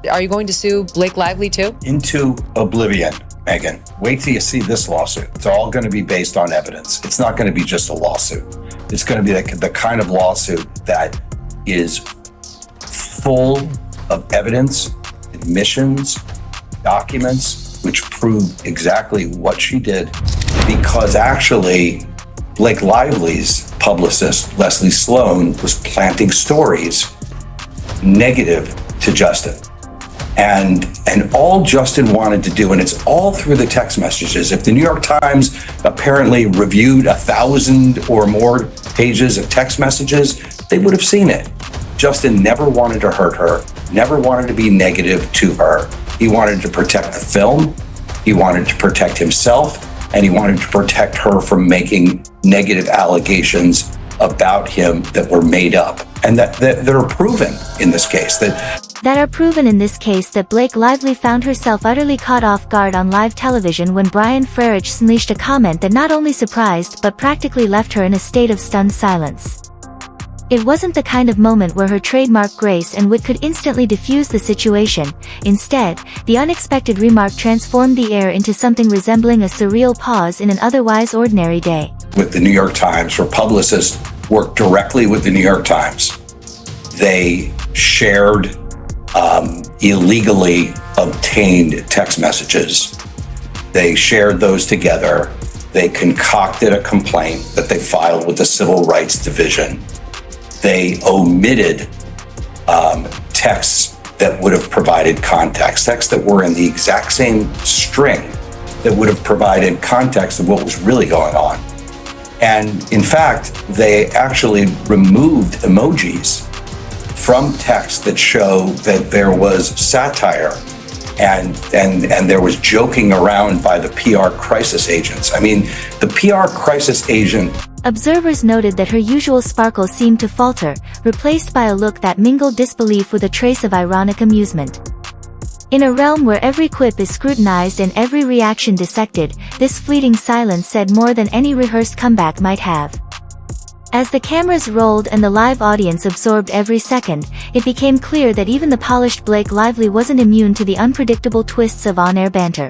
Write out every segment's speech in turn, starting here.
Are you going to sue Blake Lively too? Into oblivion, Megan. Wait till you see this lawsuit. It's all going to be based on evidence. It's not going to be just a lawsuit. It's going to be the kind of lawsuit that is full of evidence, admissions, documents, which prove exactly what she did. Because actually, Blake Lively's publicist, Leslie Sloan, was planting stories negative to Justin. And all Justin wanted to do, and it's all through the text messages. If the New York Times apparently reviewed 1,000 or more pages of text messages, they would have seen it. Justin never wanted to hurt her, never wanted to be negative to her. He wanted to protect the film, he wanted to protect himself, and he wanted to protect her from making negative allegations about him that were made up and that are proven in this case. That are proven in this case that Blake Lively found herself utterly caught off guard on live television when Bryan Freedman unleashed a comment that not only surprised but practically left her in a state of stunned silence. It wasn't the kind of moment where her trademark grace and wit could instantly diffuse the situation. Instead, the unexpected remark transformed the air into something resembling a surreal pause in an otherwise ordinary day. With the New York Times, her publicist worked directly with the New York Times. They shared illegally obtained text messages. They shared those together. They concocted a complaint that they filed with the Civil Rights Division. They omitted texts that would have provided context, texts that were in the exact same string that would have provided context of what was really going on. And in fact, they actually removed emojis from text that show that there was satire and there was joking around by the PR crisis agents. I mean, the PR crisis agent. Observers noted that her usual sparkle seemed to falter, replaced by a look that mingled disbelief with a trace of ironic amusement. In a realm where every quip is scrutinized and every reaction dissected, this fleeting silence said more than any rehearsed comeback might have. As the cameras rolled and the live audience absorbed every second, it became clear that even the polished Blake Lively wasn't immune to the unpredictable twists of on-air banter.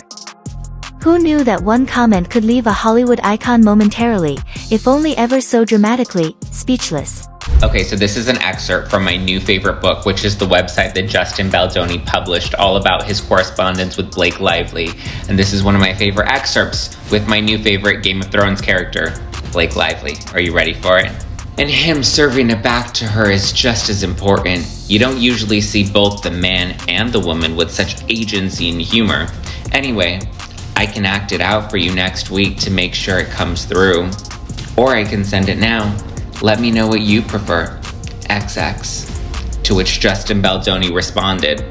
Who knew that one comment could leave a Hollywood icon momentarily, if only ever so dramatically, speechless? Okay, so this is an excerpt from my new favorite book, which is the website that Justin Baldoni published all about his correspondence with Blake Lively. And this is one of my favorite excerpts with my new favorite Game of Thrones character, Blake Lively. Are you ready for it? And him serving it back to her is just as important. You don't usually see both the man and the woman with such agency and humor. Anyway, I can act it out for you next week to make sure it comes through. Or I can send it now. Let me know what you prefer. XX. To which Justin Baldoni responded,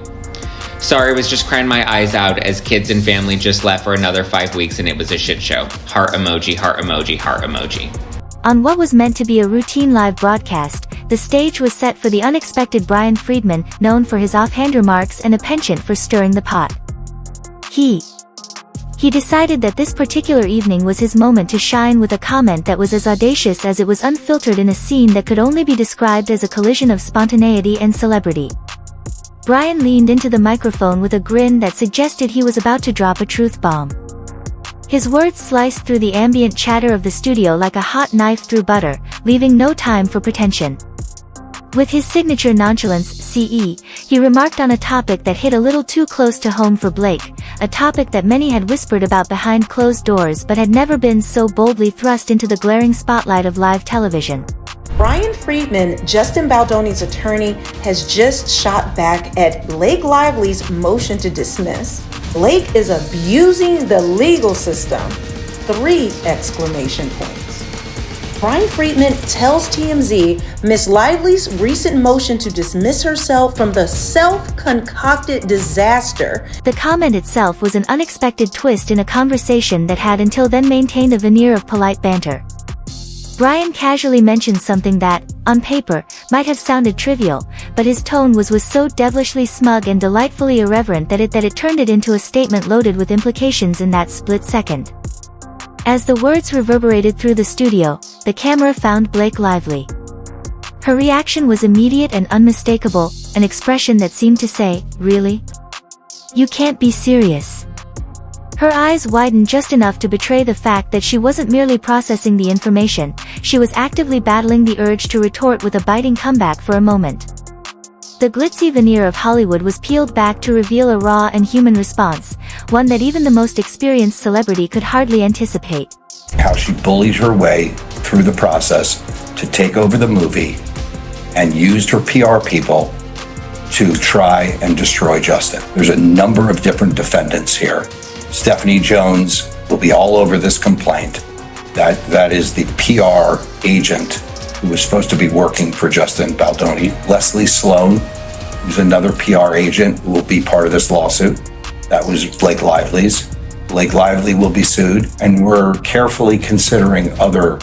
"Sorry, I was just crying my eyes out as kids and family just left for another 5 weeks and it was a shit show. Heart emoji, heart emoji, heart emoji." On what was meant to be a routine live broadcast, the stage was set for the unexpected Bryan Freedman, known for his offhand remarks and a penchant for stirring the pot. He decided that this particular evening was his moment to shine with a comment that was as audacious as it was unfiltered in a scene that could only be described as a collision of spontaneity and celebrity. Bryan leaned into the microphone with a grin that suggested he was about to drop a truth bomb. His words sliced through the ambient chatter of the studio like a hot knife through butter, leaving no time for pretension. With his signature nonchalance, CE, he remarked on a topic that hit a little too close to home for Blake, a topic that many had whispered about behind closed doors but had never been so boldly thrust into the glaring spotlight of live television. Bryan Freedman, Justin Baldoni's attorney, has just shot back at Blake Lively's motion to dismiss. Blake is abusing the legal system. 3 exclamation points. Bryan Freedman tells TMZ Miss Lively's recent motion to dismiss herself from the self-concocted disaster. The comment itself was an unexpected twist in a conversation that had until then maintained a veneer of polite banter. Bryan casually mentioned something that, on paper, might have sounded trivial, but his tone was so devilishly smug and delightfully irreverent that it turned it into a statement loaded with implications in that split second. As the words reverberated through the studio, the camera found Blake Lively. Her reaction was immediate and unmistakable, an expression that seemed to say, "Really?" You can't be serious." Her eyes widened just enough to betray the fact that she wasn't merely processing the information, she was actively battling the urge to retort with a biting comeback for a moment. The glitzy veneer of Hollywood was peeled back to reveal a raw and human response, one that even the most experienced celebrity could hardly anticipate. How she bullied her way through the process to take over the movie and used her PR people to try and destroy Justin. There's a number of different defendants here. Stephanie Jones will be all over this complaint. That is the PR agent who was supposed to be working for Justin Baldoni. Leslie Sloan, who's another PR agent who will be part of this lawsuit. That was Blake Lively's. Blake Lively will be sued, and we're carefully considering other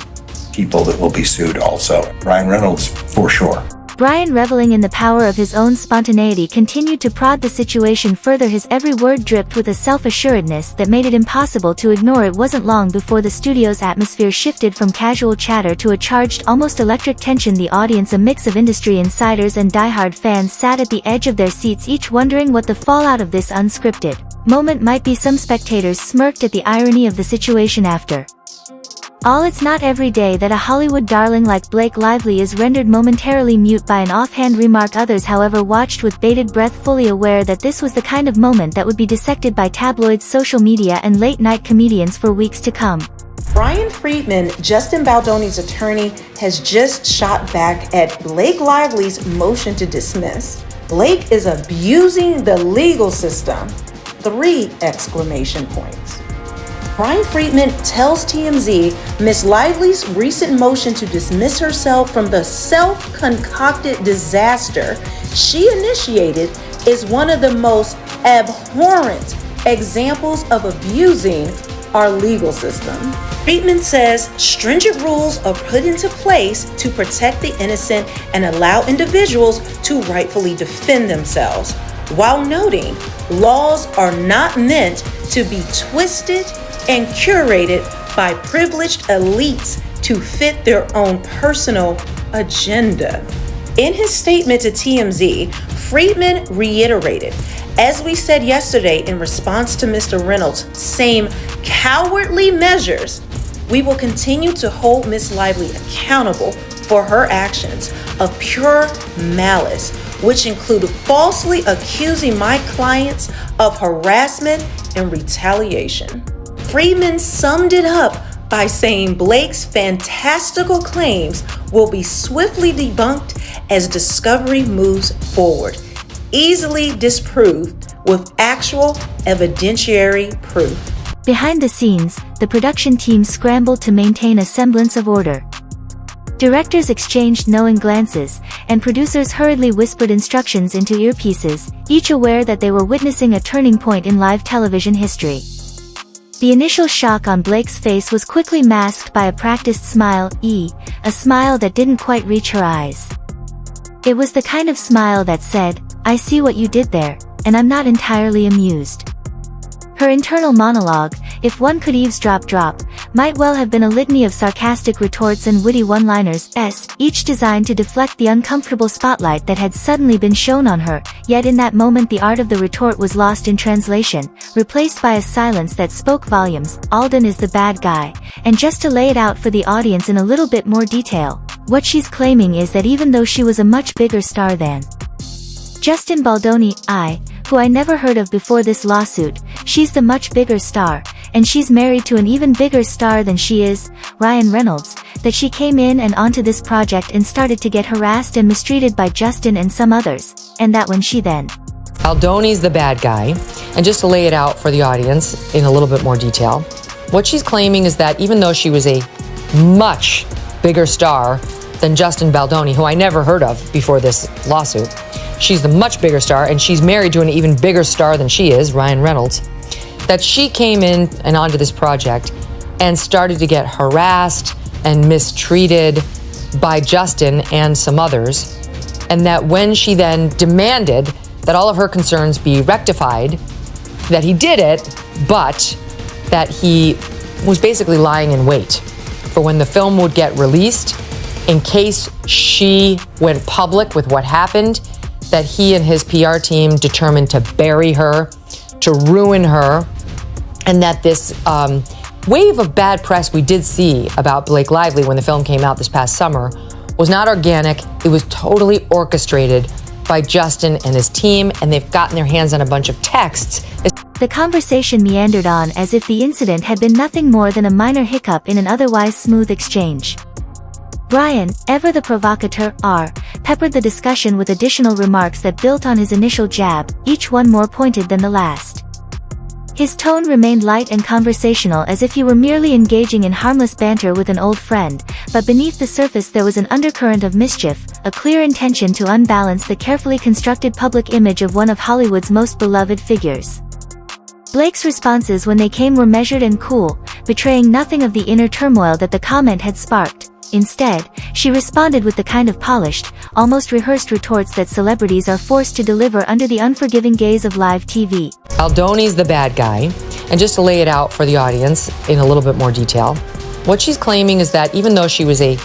people that will be sued also. Ryan Reynolds, for sure. Bryan, reveling in the power of his own spontaneity, continued to prod the situation further, his every word dripped with a self-assuredness that made it impossible to ignore. It wasn't long before the studio's atmosphere shifted from casual chatter to a charged, almost electric tension. The audience, a mix of industry insiders and diehard fans, sat at the edge of their seats, each wondering what the fallout of this unscripted moment might be. Some spectators smirked at the irony of the situation. After all, it's not every day that a Hollywood darling like Blake Lively is rendered momentarily mute by an offhand remark. Others, however, watched with bated breath, fully aware that this was the kind of moment that would be dissected by tabloids, social media, and late-night comedians for weeks to come. Bryan Freedman, Justin Baldoni's attorney, has just shot back at Blake Lively's motion to dismiss. Blake is abusing the legal system. 3 exclamation points. Bryan Freedman tells TMZ Ms. Lively's recent motion to dismiss herself from the self-concocted disaster she initiated is one of the most abhorrent examples of abusing our legal system. Freedman says stringent rules are put into place to protect the innocent and allow individuals to rightfully defend themselves, while noting laws are not meant to be twisted and curated by privileged elites to fit their own personal agenda. In his statement to TMZ, Freedman reiterated, as we said yesterday in response to Mr. Reynolds' same cowardly measures, we will continue to hold Ms. Lively accountable for her actions of pure malice, which include falsely accusing my clients of harassment and retaliation. Freedman summed it up by saying Blake's fantastical claims will be swiftly debunked as discovery moves forward, easily disproved with actual evidentiary proof. Behind the scenes, the production team scrambled to maintain a semblance of order. Directors exchanged knowing glances, and producers hurriedly whispered instructions into earpieces, each aware that they were witnessing a turning point in live television history. The initial shock on Blake's face was quickly masked by a practiced smile, a smile that didn't quite reach her eyes. It was the kind of smile that said, "I see what you did there, and I'm not entirely amused." Her internal monologue, if one could eavesdrop, might well have been a litany of sarcastic retorts and witty one-liners, each designed to deflect the uncomfortable spotlight that had suddenly been shown on her. Yet in that moment the art of the retort was lost in translation, replaced by a silence that spoke volumes. Alden is the bad guy, and just to lay it out for the audience in a little bit more detail, what she's claiming is that even though she was a much bigger star than Justin Baldoni, who I never heard of before this lawsuit, she's the much bigger star, and she's married to an even bigger star than she is, Ryan Reynolds, that she came in and onto this project and started to get harassed and mistreated by Justin and some others, and that when she then Baldoni's the bad guy, and just to lay it out for the audience in a little bit more detail, what she's claiming is that even though she was a much bigger star than Justin Baldoni, who I never heard of before this lawsuit, she's the much bigger star, and she's married to an even bigger star than she is, Ryan Reynolds, that she came in and onto this project and started to get harassed and mistreated by Justin and some others, and that when she then demanded that all of her concerns be rectified, that he did it, but that he was basically lying in wait for when the film would get released in case she went public with what happened, that he and his PR team determined to bury her to ruin her, and that this wave of bad press we did see about Blake Lively when the film came out this past summer was not organic. It was totally orchestrated by Justin and his team, and they've gotten their hands on a bunch of texts. The conversation meandered on as if the incident had been nothing more than a minor hiccup in an otherwise smooth exchange. Bryan, ever the provocateur, peppered the discussion with additional remarks that built on his initial jab, each one more pointed than the last. His tone remained light and conversational, as if he were merely engaging in harmless banter with an old friend, but beneath the surface there was an undercurrent of mischief, a clear intention to unbalance the carefully constructed public image of one of Hollywood's most beloved figures. Blake's responses when they came were measured and cool, betraying nothing of the inner turmoil that the comment had sparked. Instead, she responded with the kind of polished, almost rehearsed retorts that celebrities are forced to deliver under the unforgiving gaze of live TV. Baldoni's the bad guy, and just to lay it out for the audience in a little bit more detail, what she's claiming is that even though she was a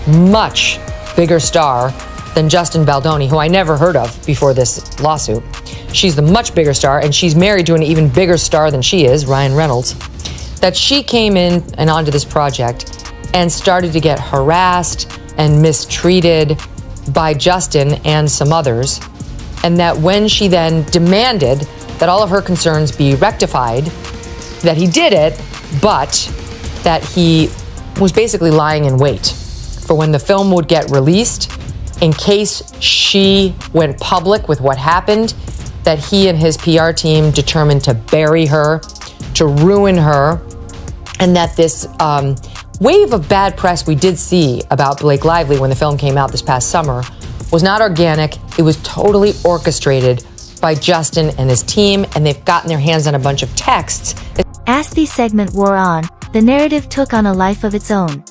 much bigger star than Justin Baldoni, who I never heard of before this lawsuit, she's the much bigger star, and she's married to an even bigger star than she is, Ryan Reynolds, that she came in and onto this project and started to get harassed and mistreated by Justin and some others, and that when she then demanded that all of her concerns be rectified, that he did it, but that he was basically lying in wait for when the film would get released in case she went public with what happened, that he and his PR team determined to bury her, to ruin her, and that this wave of bad press we did see about Blake Lively when the film came out this past summer was not organic. It was totally orchestrated by Justin and his team, and they've gotten their hands on a bunch of texts. As the segment wore on, the narrative took on a life of its own.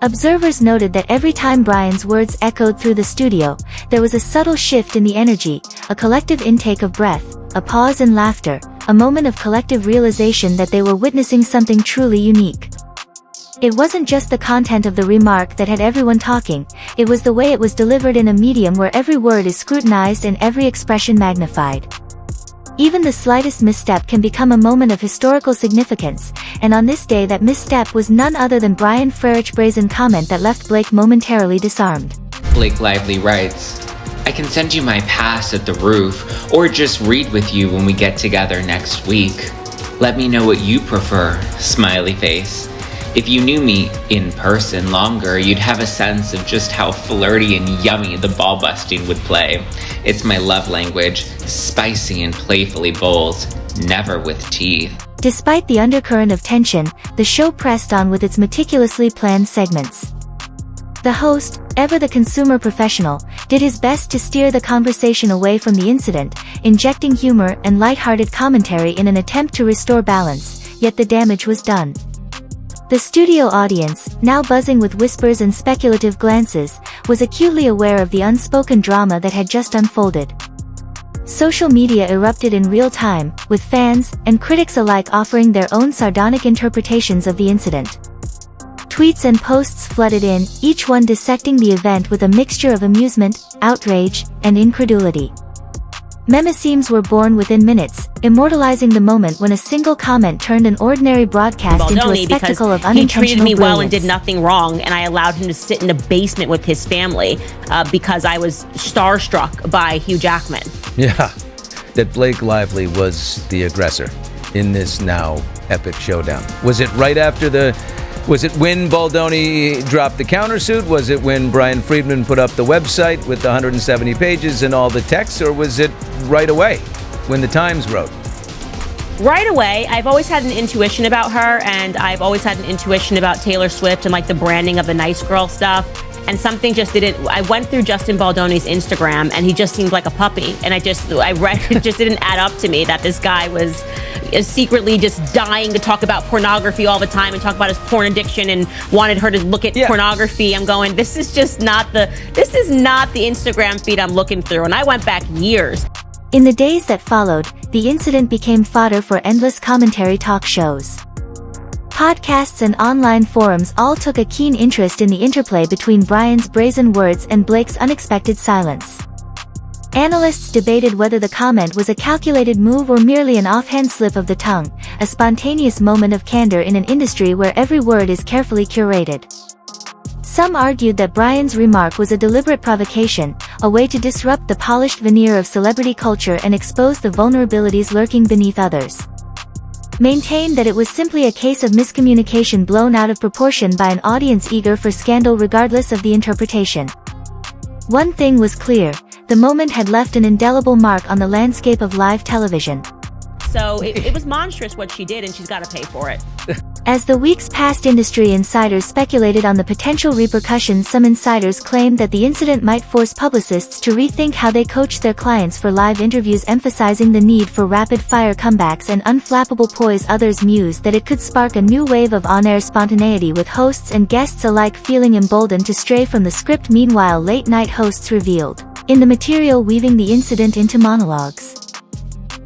Observers noted that every time Bryan's words echoed through the studio, there was a subtle shift in the energy, a collective intake of breath, a pause in laughter, a moment of collective realization that they were witnessing something truly unique. It wasn't just the content of the remark that had everyone talking, it was the way it was delivered in a medium where every word is scrutinized and every expression magnified. Even the slightest misstep can become a moment of historical significance, and on this day that misstep was none other than Bryan Freedman's brazen comment that left Blake momentarily disarmed. Blake Lively writes, "I can send you my pass at the roof, or just read with you when we get together next week. Let me know what you prefer, smiley face. If you knew me in person longer, you'd have a sense of just how flirty and yummy the ball busting would play. It's my love language, spicy and playfully bold, never with teeth." Despite the undercurrent of tension, the show pressed on with its meticulously planned segments. The host, ever the consumer professional, did his best to steer the conversation away from the incident, injecting humor and lighthearted commentary in an attempt to restore balance, yet the damage was done. The studio audience, now buzzing with whispers and speculative glances, was acutely aware of the unspoken drama that had just unfolded. Social media erupted in real time, with fans and critics alike offering their own sardonic interpretations of the incident. Tweets and posts flooded in, each one dissecting the event with a mixture of amusement, outrage, and incredulity. Memesemes were born within minutes, immortalizing the moment when a single comment turned an ordinary broadcast into a spectacle of unintentional he treated me well and brilliance. did nothing wrong, and I allowed him to sit in a basement with his family because I was starstruck by Hugh Jackman. Yeah, that Blake Lively was the aggressor in this now epic showdown. Was it right after was it when Baldoni dropped the countersuit? Was it when Bryan Freedman put up the website with the 170 pages and all the text? Or was it right away when the Times wrote? Right away, I've always had an intuition about her, and I've always had an intuition about Taylor Swift and like the branding of the nice girl stuff. And something just didn't. I went through Justin Baldoni's Instagram, and he just seemed like a puppy. And I read it just didn't add up to me that this guy was secretly just dying to talk about pornography all the time and talk about his porn addiction and wanted her to look at pornography. I'm going, this is not the Instagram feed I'm looking through. And I went back years. In the days that followed, the incident became fodder for endless commentary talk shows. Podcasts and online forums all took a keen interest in the interplay between Bryan's brazen words and Blake's unexpected silence. Analysts debated whether the comment was a calculated move or merely an offhand slip of the tongue, a spontaneous moment of candor in an industry where every word is carefully curated. Some argued that Bryan's remark was a deliberate provocation, a way to disrupt the polished veneer of celebrity culture and expose the vulnerabilities lurking beneath others. Maintained that it was simply a case of miscommunication blown out of proportion by an audience eager for scandal regardless of the interpretation. One thing was clear, the moment had left an indelible mark on the landscape of live television. So it was monstrous what she did, and she's got to pay for it. As the weeks passed, industry insiders speculated on the potential repercussions. Some insiders claimed that the incident might force publicists to rethink how they coach their clients for live interviews, emphasizing the need for rapid-fire comebacks and unflappable poise. Others mused that it could spark a new wave of on-air spontaneity, with hosts and guests alike feeling emboldened to stray from the script. Meanwhile, late-night hosts revealed in the material weaving the incident into monologues.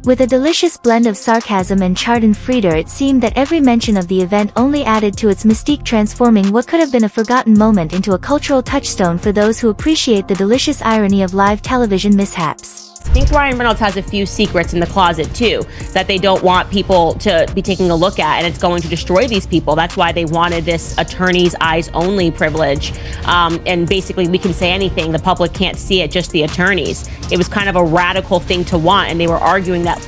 With a delicious blend of sarcasm and Schadenfreude, it seemed that every mention of the event only added to its mystique, transforming what could have been a forgotten moment into a cultural touchstone for those who appreciate the delicious irony of live television mishaps. I think Ryan Reynolds has a few secrets in the closet too that they don't want people to be taking a look at, and it's going to destroy these people. That's why they wanted this attorney's eyes only privilege. And basically we can say anything, the public can't see it, just the attorneys. It was kind of a radical thing to want, and they were arguing that,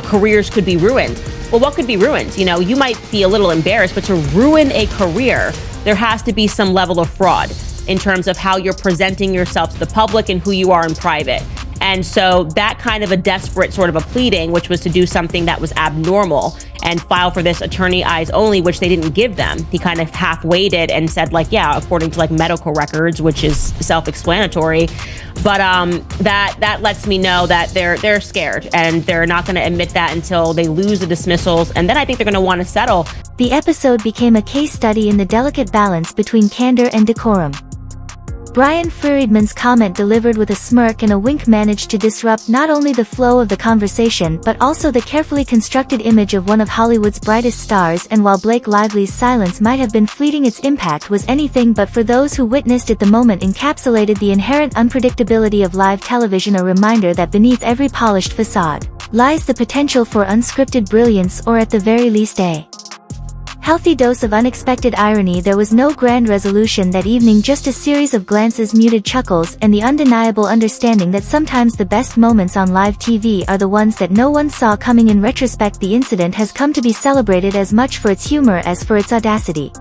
careers could be ruined. Well, what could be ruined? You might be a little embarrassed, but to ruin a career, there has to be some level of fraud in terms of how you're presenting yourself to the public and who you are in private. And so that kind of a desperate sort of a pleading, which was to do something that was abnormal and file for this attorney eyes only, which they didn't give them. He kind of half-weighed it and said, according to medical records, which is self-explanatory. But that lets me know that they're scared, and they're not going to admit that until they lose the dismissals. And then I think they're going to want to settle. The episode became a case study in the delicate balance between candor and decorum. Bryan Freedman's comment, delivered with a smirk and a wink, managed to disrupt not only the flow of the conversation but also the carefully constructed image of one of Hollywood's brightest stars. And while Blake Lively's silence might have been fleeting, its impact was anything but. For those who witnessed it, the moment encapsulated the inherent unpredictability of live television, a reminder that beneath every polished facade lies the potential for unscripted brilliance, or at the very least a healthy dose of unexpected irony. There was no grand resolution that evening, just a series of glances, muted chuckles, and the undeniable understanding that sometimes the best moments on live TV are the ones that no one saw coming. In retrospect, the incident has come to be celebrated as much for its humor as for its audacity.